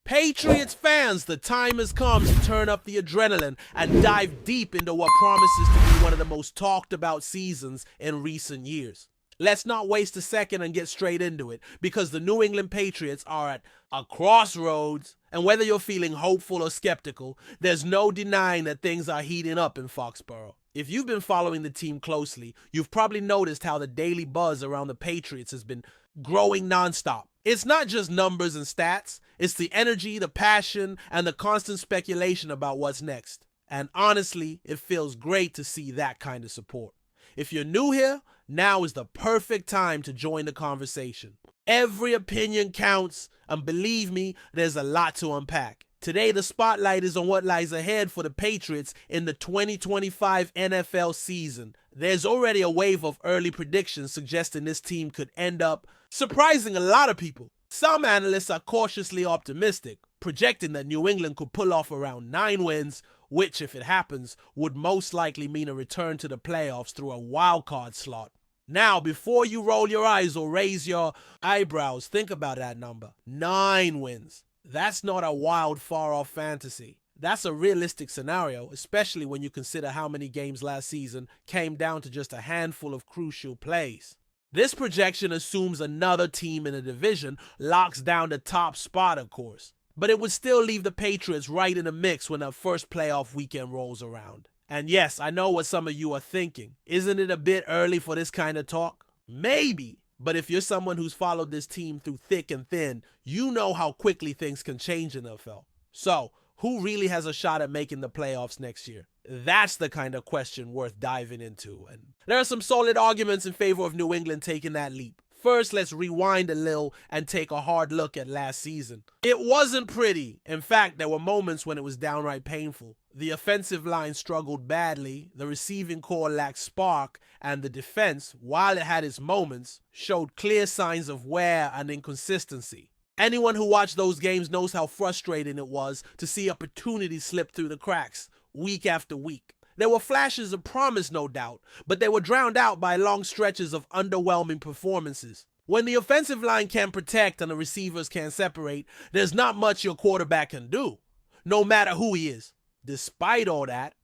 Patriots fans, the time has come to turn up the adrenaline and dive deep into what promises to be one of the most talked about seasons in recent years. Let's not waste a second and get straight into it, because the New England Patriots are at a crossroads, and whether you're feeling hopeful or skeptical, there's no denying that things are heating up in Foxborough. If you've been following the team closely, you've probably noticed how the daily buzz around the Patriots has been growing nonstop. It's not just numbers and stats, it's the energy, the passion, and the constant speculation about what's next. And honestly, it feels great to see that kind of support. If you're new here, now is the perfect time to join the conversation. Every opinion counts, and believe me, there's a lot to unpack. Today, the spotlight is on what lies ahead for the Patriots in the 2025 NFL season. There's already a wave of early predictions suggesting this team could end up surprising a lot of people. Some analysts are cautiously optimistic, projecting that New England could pull off around 9 wins, which, if it happens, would most likely mean a return to the playoffs through a wildcard slot. Now, before you roll your eyes or raise your eyebrows, think about that number. 9 wins. That's not a wild, far-off fantasy. That's a realistic scenario, especially when you consider how many games last season came down to just a handful of crucial plays. This projection assumes another team in the division locks down the top spot, of course. But it would still leave the Patriots right in the mix when that first playoff weekend rolls around. And yes, I know what some of you are thinking. Isn't it a bit early for this kind of talk? Maybe. But if you're someone who's followed this team through thick and thin, you know how quickly things can change in the NFL. So, who really has a shot at making the playoffs next year? That's the kind of question worth diving into. And there are some solid arguments in favor of New England taking that leap. First, let's rewind a little and take a hard look at last season. It wasn't pretty. In fact, there were moments when it was downright painful. The offensive line struggled badly, the receiving core lacked spark, and the defense, while it had its moments, showed clear signs of wear and inconsistency. Anyone who watched those games knows how frustrating it was to see opportunities slip through the cracks, week after week. There were flashes of promise, no doubt, but they were drowned out by long stretches of underwhelming performances. When the offensive line can't protect and the receivers can't separate, there's not much your quarterback can do, no matter who he is. Despite all that,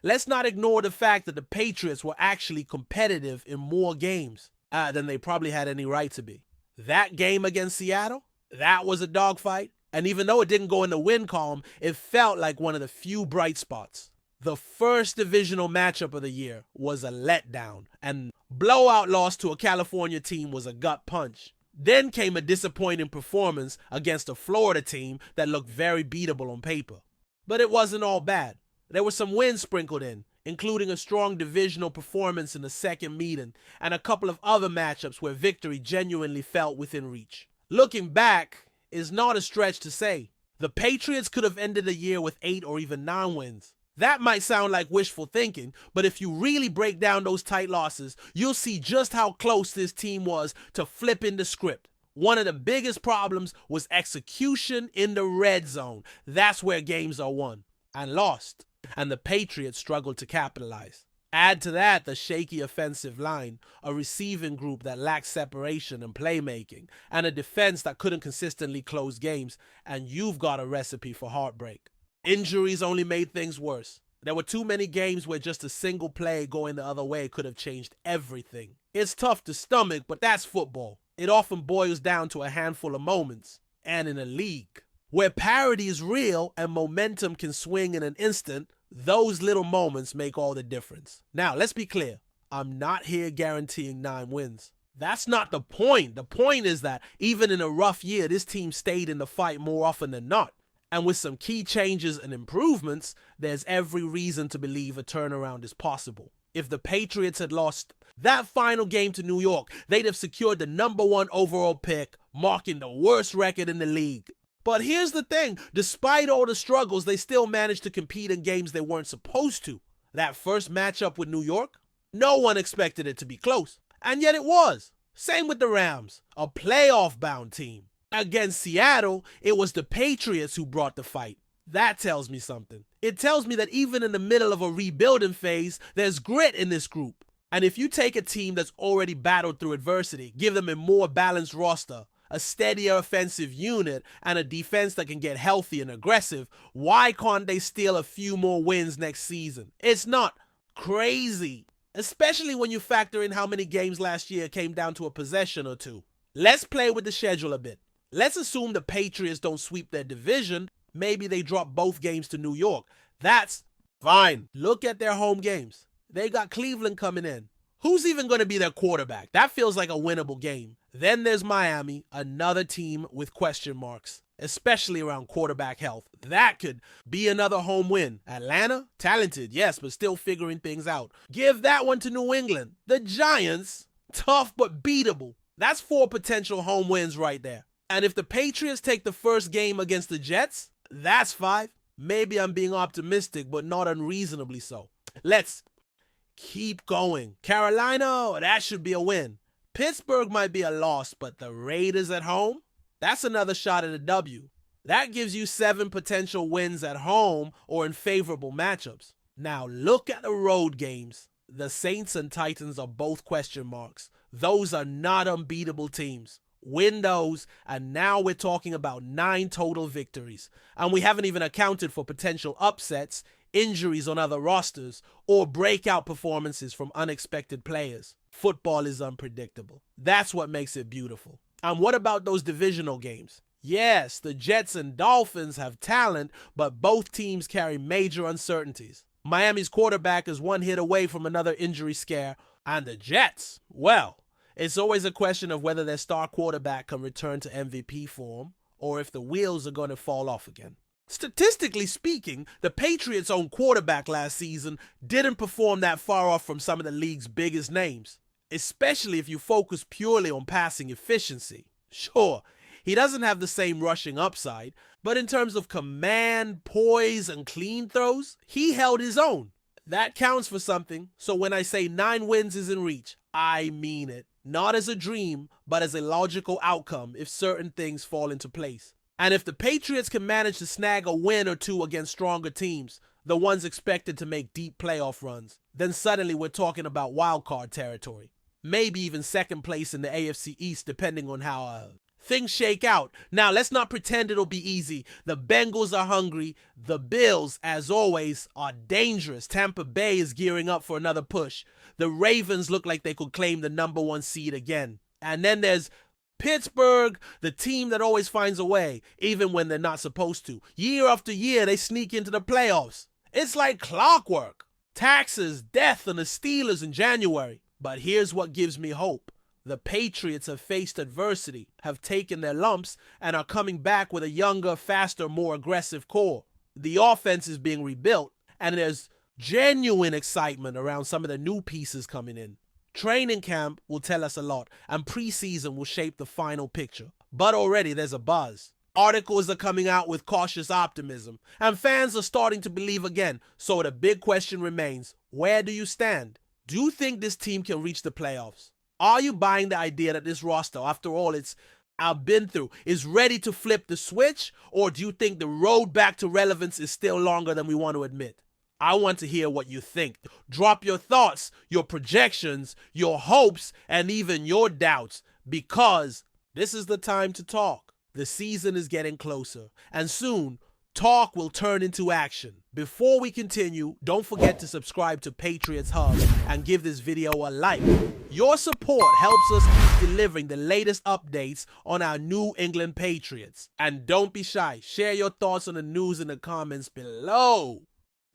let's not ignore the fact that the Patriots were actually competitive in more games than they probably had any right to be. That game against Seattle, that was a dogfight, and even though it didn't go in the win column, it felt like one of the few bright spots. The first divisional matchup of the year was a letdown, and blowout loss to a California team was a gut punch. Then came a disappointing performance against a Florida team that looked very beatable on paper. But it wasn't all bad. There were some wins sprinkled in, including a strong divisional performance in the second meeting and a couple of other matchups where victory genuinely felt within reach. Looking back is not a stretch to say. The Patriots could have ended the year with 8 or even 9 wins. That might sound like wishful thinking, but if you really break down those tight losses, you'll see just how close this team was to flipping the script. One of the biggest problems was execution in the red zone. That's where games are won and lost, and the Patriots struggled to capitalize. Add to that the shaky offensive line, a receiving group that lacked separation and playmaking, and a defense that couldn't consistently close games, and you've got a recipe for heartbreak. Injuries only made things worse. There were too many games where just a single play going the other way could have changed everything. It's tough to stomach, but that's football. It often boils down to a handful of moments. And in a league where parity is real and momentum can swing in an instant, those little moments make all the difference. Now, let's be clear. I'm not here guaranteeing 9 wins. That's not the point. The point is that even in a rough year, this team stayed in the fight more often than not. And with some key changes and improvements, there's every reason to believe a turnaround is possible. If the Patriots had lost that final game to New York, they'd have secured the #1 overall pick, marking the worst record in the league. But here's the thing, despite all the struggles, they still managed to compete in games they weren't supposed to. That first matchup with New York, no one expected it to be close. And yet it was. Same with the Rams, a playoff-bound team. Against Seattle, it was the Patriots who brought the fight. That tells me something. It tells me that even in the middle of a rebuilding phase, there's grit in this group. And if you take a team that's already battled through adversity, give them a more balanced roster, a steadier offensive unit, and a defense that can get healthy and aggressive, why can't they steal a few more wins next season? It's not crazy, especially when you factor in how many games last year came down to a possession or two. Let's play with the schedule a bit. Let's assume the Patriots don't sweep their division. Maybe they drop both games to New York. That's fine. Look at their home games. They got Cleveland coming in. Who's even going to be their quarterback? That feels like a winnable game. Then there's Miami, another team with question marks, especially around quarterback health. That could be another home win. Atlanta, talented, yes, but still figuring things out. Give that one to New England. The Giants, tough but beatable. That's 4 potential home wins right there. And if the Patriots take the first game against the Jets, that's 5. Maybe I'm being optimistic, but not unreasonably so. Let's keep going. Carolina, that should be a win. Pittsburgh might be a loss, but the Raiders at home, that's another shot at a W. That gives you 7 potential wins at home or in favorable matchups. Now look at the road games. The Saints and Titans are both question marks. Those are not unbeatable teams. Win those, and now we're talking about 9 total victories. And we haven't even accounted for potential upsets, injuries on other rosters, or breakout performances from unexpected players. Football is unpredictable. That's what makes it beautiful. And what about those divisional games? Yes, the Jets and Dolphins have talent, but both teams carry major uncertainties. Miami's quarterback is 1 hit away from another injury scare, and the Jets, well, it's always a question of whether their star quarterback can return to MVP form or if the wheels are going to fall off again. Statistically speaking, the Patriots' own quarterback last season didn't perform that far off from some of the league's biggest names, especially if you focus purely on passing efficiency. Sure, he doesn't have the same rushing upside, but in terms of command, poise, and clean throws, he held his own. That counts for something, so when I say 9 wins is in reach, I mean it. Not as a dream, but as a logical outcome if certain things fall into place. And if the Patriots can manage to snag a win or 2 against stronger teams, the ones expected to make deep playoff runs, then suddenly we're talking about wildcard territory. Maybe even second place in the AFC East depending on how things shake out. Now, let's not pretend it'll be easy. The Bengals are hungry. The Bills, as always, are dangerous. Tampa Bay is gearing up for another push. The Ravens look like they could claim the number 1 seed again. And then there's Pittsburgh, the team that always finds a way, even when they're not supposed to. Year after year, they sneak into the playoffs. It's like clockwork. Taxes, death, and the Steelers in January. But here's what gives me hope. The Patriots have faced adversity, have taken their lumps, and are coming back with a younger, faster, more aggressive core. The offense is being rebuilt, and there's genuine excitement around some of the new pieces coming in. Training camp will tell us a lot, and preseason will shape the final picture. But already there's a buzz. Articles are coming out with cautious optimism, and fans are starting to believe again. So the big question remains, where do you stand? Do you think this team can reach the playoffs? Are you buying the idea that this roster, after all it's been through, is ready to flip the switch? Or do you think the road back to relevance is still longer than we want to admit? I want to hear what you think. Drop your thoughts, your projections, your hopes, and even your doubts, because this is the time to talk. The season is getting closer, and soon, talk will turn into action. Before we continue, don't forget to subscribe to Patriots Hub and give this video a like. Your support helps us keep delivering the latest updates on our New England Patriots. And don't be shy, share your thoughts on the news in the comments below.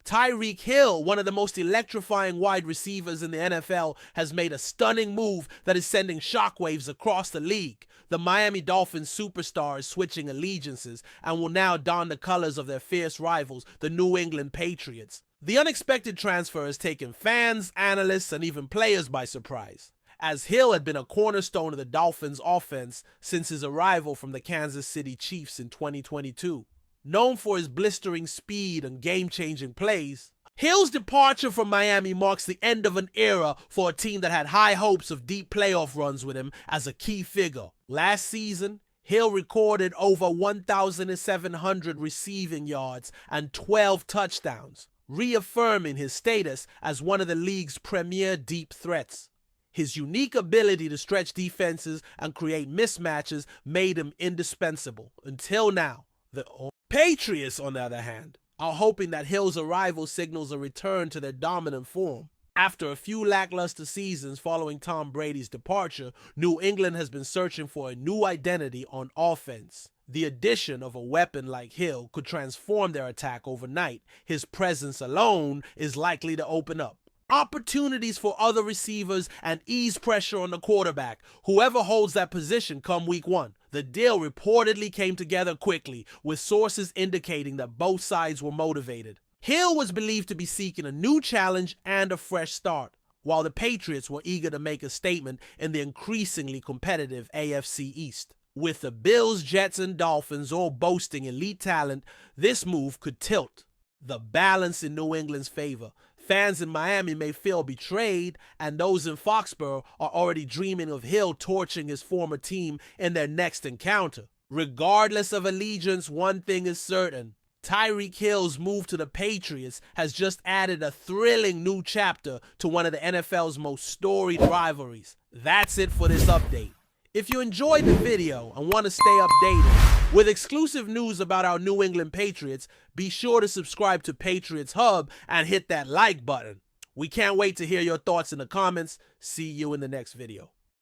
Tyreek Hill, one of the most electrifying wide receivers in the NFL, has made a stunning move that is sending shockwaves across the league. The Miami Dolphins superstar is switching allegiances and will now don the colors of their fierce rivals, the New England Patriots. The unexpected transfer has taken fans, analysts, and even players by surprise, as Hill had been a cornerstone of the Dolphins' offense since his arrival from the Kansas City Chiefs in 2022. Known for his blistering speed and game-changing plays, Hill's departure from Miami marks the end of an era for a team that had high hopes of deep playoff runs with him as a key figure. Last season, Hill recorded over 1,700 receiving yards and 12 touchdowns, reaffirming his status as one of the league's premier deep threats. His unique ability to stretch defenses and create mismatches made him indispensable. Until now, the Patriots, on the other hand, are hoping that Hill's arrival signals a return to their dominant form. After a few lackluster seasons following Tom Brady's departure, New England has been searching for a new identity on offense. The addition of a weapon like Hill could transform their attack overnight. His presence alone is likely to open up opportunities for other receivers and ease pressure on the quarterback, whoever holds that position come week 1. The deal reportedly came together quickly, with sources indicating that both sides were motivated. Hill was believed to be seeking a new challenge and a fresh start, while the Patriots were eager to make a statement in the increasingly competitive AFC East. With the Bills, Jets, and Dolphins all boasting elite talent, this move could tilt the balance in New England's favor. Fans in Miami may feel betrayed, and those in Foxborough are already dreaming of Hill torching his former team in their next encounter. Regardless of allegiance, one thing is certain. Tyreek Hill's move to the Patriots has just added a thrilling new chapter to one of the NFL's most storied rivalries. That's it for this update. If you enjoyed the video and want to stay updated with exclusive news about our New England Patriots, be sure to subscribe to Patriots Hub and hit that like button. We can't wait to hear your thoughts in the comments. See you in the next video.